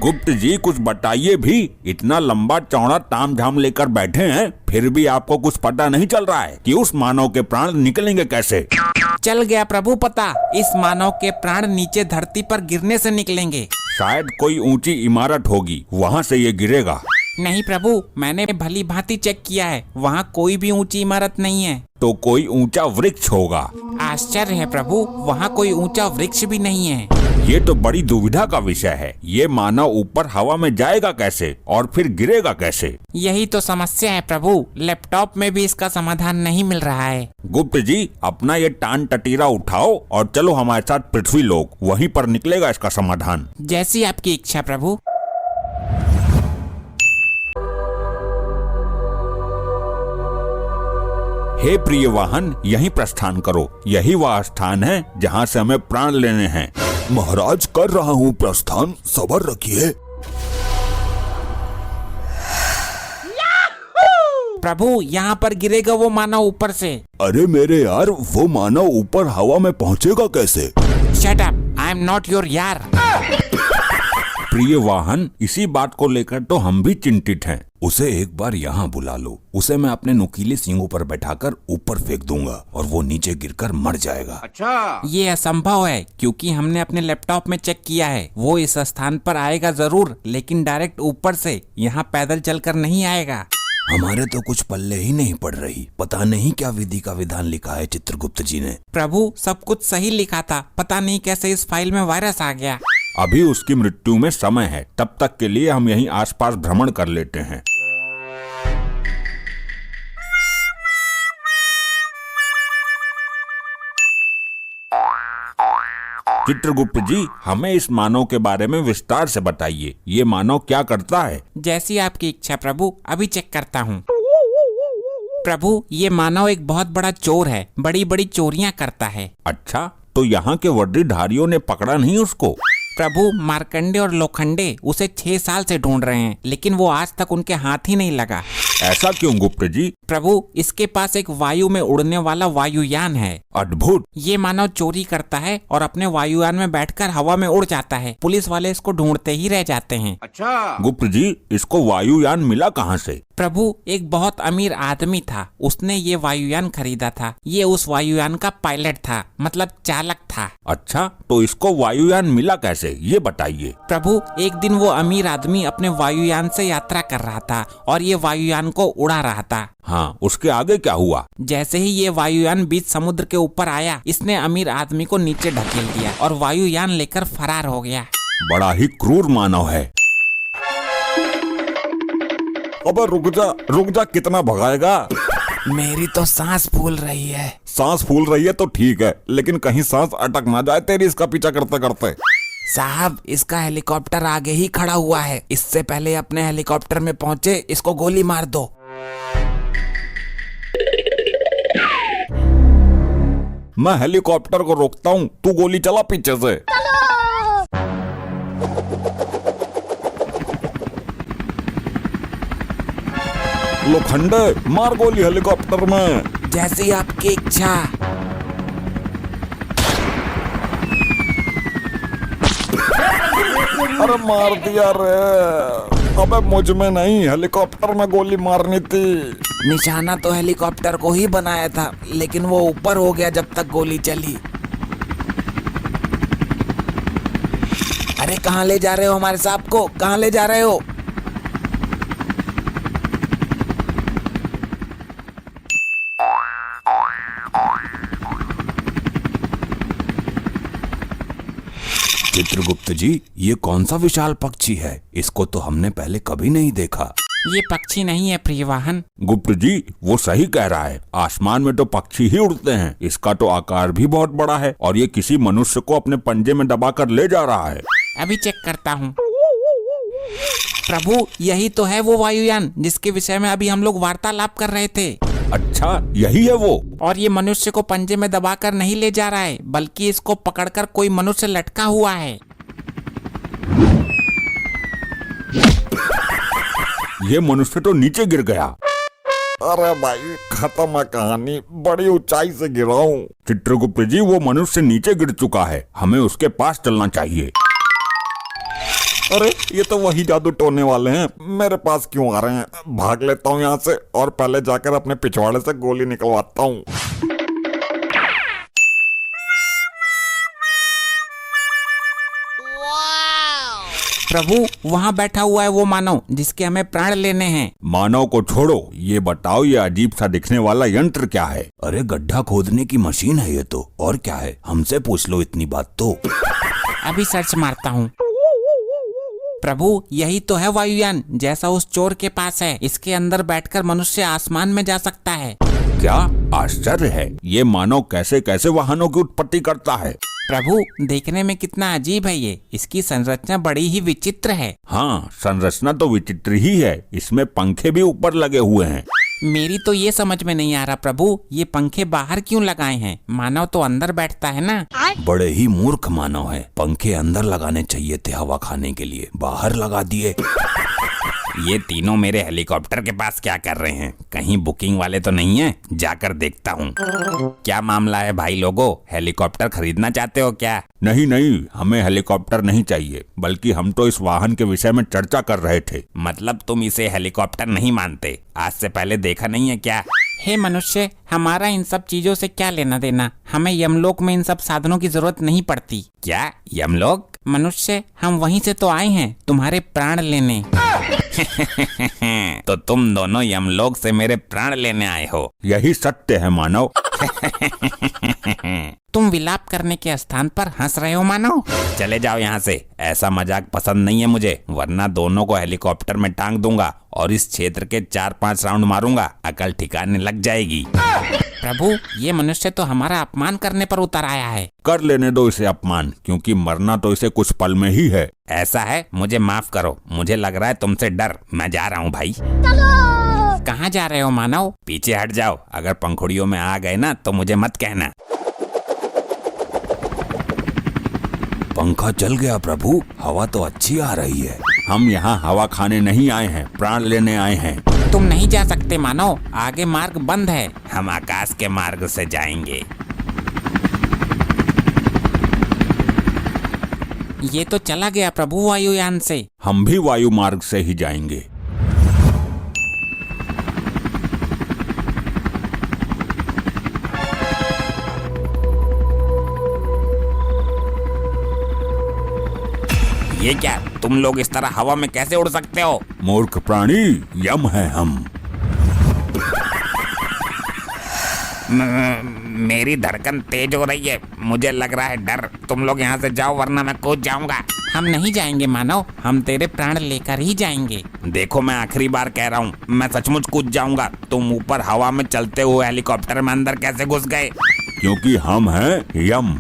गुप्त जी कुछ बताइए भी, इतना लंबा चौड़ा तामझाम लेकर बैठे हैं, फिर भी आपको कुछ पता नहीं चल रहा है कि उस मानव के प्राण निकलेंगे कैसे? चल गया प्रभु पता, इस मानव के प्राण नीचे धरती पर गिरने से निकलेंगे। शायद कोई ऊंची इमारत होगी, वहाँ से ये गिरेगा। नहीं प्रभु, मैंने भली भांति चेक किया है, वहाँ कोई भी ऊंची इमारत नहीं है। तो कोई ऊंचा वृक्ष होगा। आश्चर्य है प्रभु, वहाँ कोई ऊंचा वृक्ष भी नहीं है। ये तो बड़ी दुविधा का विषय है। ये मानव ऊपर हवा में जाएगा कैसे और फिर गिरेगा कैसे? यही तो समस्या है प्रभु, लैपटॉप में भी इसका समाधान नहीं मिल रहा है। गुप्त जी अपना ये टान टटीरा उठाओ और चलो हमारे साथ पृथ्वी लोक, वहीं पर निकलेगा इसका समाधान। जैसी आपकी इच्छा प्रभु। हे प्रिय वाहन, यहीं प्रस्थान करो। यही वह स्थान है जहाँ से हमें प्राण लेने हैं। महाराज कर रहा हूँ प्रस्थान, सब्र रखिए। प्रभु यहाँ पर गिरेगा वो मानव ऊपर से। अरे मेरे यार, वो मानव ऊपर हवा में पहुँचेगा कैसे? Shut up, I am not your यार। प्रिय वाहन, इसी बात को लेकर तो हम भी चिंतित हैं। उसे एक बार यहाँ बुला लो। उसे मैं अपने नुकीले सींगों पर बैठाकर ऊपर फेंक दूंगा और वो नीचे गिरकर मर जाएगा। अच्छा, ये असंभव है क्योंकि हमने अपने लैपटॉप में चेक किया है। वो इस स्थान पर आएगा जरूर, लेकिन डायरेक्ट ऊपर से, यहाँ पैदल चलकर नहीं आएगा। हमारे तो कुछ पल्ले ही नहीं पड़ रही। पता नहीं क्या विधि का विधान लिखा है चित्रगुप्त जी ने। प्रभु सब कुछ सही लिखा था, पता नहीं कैसे इस फाइल में वायरस आ गया। अभी उसकी मृत्यु में समय है, तब तक के लिए हम यहीं आसपास भ्रमण कर लेते हैं। चित्रगुप्त जी हमें इस मानव के बारे में विस्तार से बताइए। ये मानव क्या करता है? जैसी आपकी इच्छा प्रभु, अभी चेक करता हूँ। प्रभु ये मानव एक बहुत बड़ा चोर है, बड़ी बड़ी चोरियां करता है। अच्छा, तो यहाँ के वर्दीधारियों ने पकड़ा नहीं उसको? प्रभु मार्कंडे और लोखंडे उसे 6 साल से ढूंढ रहे हैं, लेकिन वो आज तक उनके हाथ ही नहीं लगा। ऐसा क्यों गुप्त जी? प्रभु इसके पास एक वायु में उड़ने वाला वायुयान है। अद्भुत। ये मानव चोरी करता है और अपने वायुयान में बैठकर हवा में उड़ जाता है। पुलिस वाले इसको ढूंढते ही रह जाते हैं। अच्छा, गुप्त जी इसको वायुयान मिला कहाँ से? प्रभु एक बहुत अमीर आदमी था, उसने ये वायुयान खरीदा था। ये उस वायुयान का पायलट था, मतलब चालक था। अच्छा, तो इसको वायुयान मिला कैसे, ये बताइए। प्रभु एक दिन वो अमीर आदमी अपने वायुयान से यात्रा कर रहा था और ये वायुयान को उड़ा रहा था। हाँ, उसके आगे क्या हुआ? जैसे ही ये वायुयान बीच समुद्र के ऊपर आया, इसने अमीर आदमी को नीचे ढकेल दिया और वायुयान लेकर फरार हो गया। बड़ा ही क्रूर मानव है। अबे रुक जा, कितना भगाएगा? मेरी तो सांस फूल रही है। सांस फूल रही है तो ठीक है, लेकिन कहीं सांस अटक ना जाए तेरी इसका पीछा करते करते। साहब इसका हेलीकॉप्टर आगे ही खड़ा हुआ है, इससे पहले अपने हेलीकॉप्टर में पहुंचे इसको गोली मार दो। मैं हेलीकॉप्टर को रोकता हूँ, तू गोली चला पीछे से। लोखंडे मार गोली हेलीकॉप्टर में। जैसी आपकी इच्छा। अरे मार दिया रे। अबे मुझ में नहीं, हेलीकॉप्टर में गोली मारनी थी। निशाना तो हेलीकॉप्टर को ही बनाया था, लेकिन वो ऊपर हो गया जब तक गोली चली। अरे कहाँ ले जा रहे हो हमारे साहब को, कहाँ ले जा रहे हो? चित्रगुप्त जी ये कौन सा विशाल पक्षी है? इसको तो हमने पहले कभी नहीं देखा। ये पक्षी नहीं है प्रियवाहन। गुप्त जी वो सही कह रहा है, आसमान में तो पक्षी ही उड़ते हैं। इसका तो आकार भी बहुत बड़ा है और ये किसी मनुष्य को अपने पंजे में दबाकर ले जा रहा है। अभी चेक करता हूँ। प्रभु यही तो है वो वायुयान जिसके विषय में अभी हम लोग वार्तालाप कर रहे थे। अच्छा, यही है वो। और ये मनुष्य को पंजे में दबाकर नहीं ले जा रहा है, बल्कि इसको पकड़कर कोई मनुष्य लटका हुआ है। ये मनुष्य तो नीचे गिर गया। अरे भाई खत्म है कहानी, बड़ी ऊंचाई से गिरा हूँ। चित्रगुप्त जी वो मनुष्य नीचे गिर चुका है, हमें उसके पास चलना चाहिए। अरे ये तो वही जादू टोने वाले हैं, मेरे पास क्यों आ रहे हैं? भाग लेता हूँ यहाँ से और पहले जाकर अपने पिछवाड़े से गोली निकलवाता हूँ। प्रभु वहाँ बैठा हुआ है वो मानव जिसके हमें प्राण लेने हैं। मानव को छोड़ो, ये बताओ ये अजीब सा दिखने वाला यंत्र क्या है? अरे गड्ढा खोदने की मशीन है ये तो, और क्या है, हमसे पूछ लो इतनी बात तो। अभी सर्च मारता हूँ। प्रभु यही तो है वायुयान जैसा उस चोर के पास है। इसके अंदर बैठकर मनुष्य आसमान में जा सकता है। क्या आश्चर्य है, ये मानव कैसे कैसे वाहनों की उत्पत्ति करता है? प्रभु देखने में कितना अजीब है ये, इसकी संरचना बड़ी ही विचित्र है। हाँ, संरचना तो विचित्र ही है, इसमें पंखे भी ऊपर लगे हुए हैं। मेरी तो ये समझ में नहीं आ रहा प्रभु, ये पंखे बाहर क्यों लगाए हैं? मानव तो अंदर बैठता है ना। बड़े ही मूर्ख मानव है, पंखे अंदर लगाने चाहिए थे हवा खाने के लिए, बाहर लगा दिए। ये तीनों मेरे हेलीकॉप्टर के पास क्या कर रहे हैं? कहीं बुकिंग वाले तो नहीं है? जाकर देखता हूँ। क्या मामला है भाई लोगों, हेलीकॉप्टर खरीदना चाहते हो क्या? नहीं नहीं, हमें हेलीकॉप्टर नहीं चाहिए, बल्कि हम तो इस वाहन के विषय में चर्चा कर रहे थे। मतलब तुम इसे हेलीकॉप्टर नहीं मानते? आज से पहले देखा नहीं है क्या? हे मनुष्य, हमारा इन सब चीजों से क्या लेना देना? हमें यमलोक में इन सब साधनों की जरूरत नहीं पड़ती। क्या यमलोक? मनुष्य हम वहीं से तो आए हैं तुम्हारे प्राण लेने। तो तुम दोनों यमलोक से मेरे प्राण लेने आए हो? यही सत्य है मानव। तुम विलाप करने के स्थान पर हंस रहे हो मानव? चले जाओ यहाँ से, ऐसा मजाक पसंद नहीं है मुझे, वरना दोनों को हेलीकॉप्टर में टांग दूंगा और इस क्षेत्र के 4-5 राउंड मारूंगा, अकल ठिकाने लग जाएगी। प्रभु ये मनुष्य तो हमारा अपमान करने पर उतर आया है। कर लेने दो इसे अपमान, क्योंकि मरना तो इसे कुछ पल में ही है। ऐसा है, मुझे माफ करो, मुझे लग रहा है तुमसे डर। मैं जा रहा हूँ भाई। कहाँ जा रहे हो मानव? पीछे हट जाओ, अगर पंखुड़ियों में आ गए ना तो मुझे मत कहना। पंखा चल गया प्रभु, हवा तो अच्छी आ रही है। हम यहाँ हवा खाने नहीं आए हैं, प्राण लेने आए हैं। तुम नहीं जा सकते मानव, आगे मार्ग बंद है। हम आकाश के मार्ग से जाएंगे। ये तो चला गया प्रभु वायुयान से। हम भी वायु मार्ग से ही जाएंगे। ये क्या, तुम लोग इस तरह हवा में कैसे उड़ सकते हो? मूर्ख प्राणी, यम है हम। मेरी धड़कन तेज हो रही है, मुझे लग रहा है डर। तुम लोग यहाँ से जाओ वरना मैं कूद जाऊंगा। हम नहीं जाएंगे मानव, हम तेरे प्राण लेकर ही जाएंगे। देखो मैं आखिरी बार कह रहा हूँ, मैं सचमुच कूद जाऊंगा। तुम ऊपर हवा में चलते हुए हेलीकॉप्टर में अंदर कैसे घुस गए? क्योंकि हम हैं यम।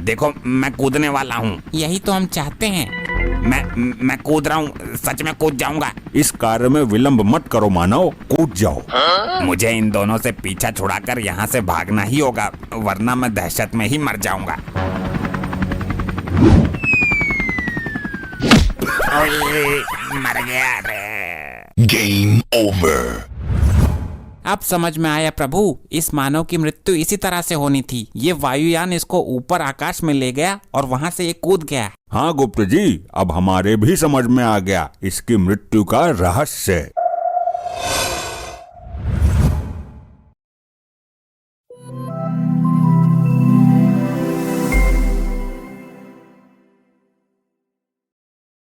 देखो मैं कूदने वाला हूँ। यही तो हम चाहते हैं। मैं कूद रहा हूँ, सच में कूद जाऊंगा। इस कार्य में विलंब मत करो मानव, कूद जाओ। मुझे इन दोनों से पीछा छुड़ाकर यहाँ से भागना ही होगा, वरना मैं दहशत में ही मर जाऊंगा। ओए, मर गया रे। Game over. अब समझ में आया प्रभु, इस मानव की मृत्यु इसी तरह से होनी थी। ये वायुयान इसको ऊपर आकाश में ले गया और वहाँ से ये कूद गया। हाँ गुप्त जी, अब हमारे भी समझ में आ गया इसकी मृत्यु का रहस्य।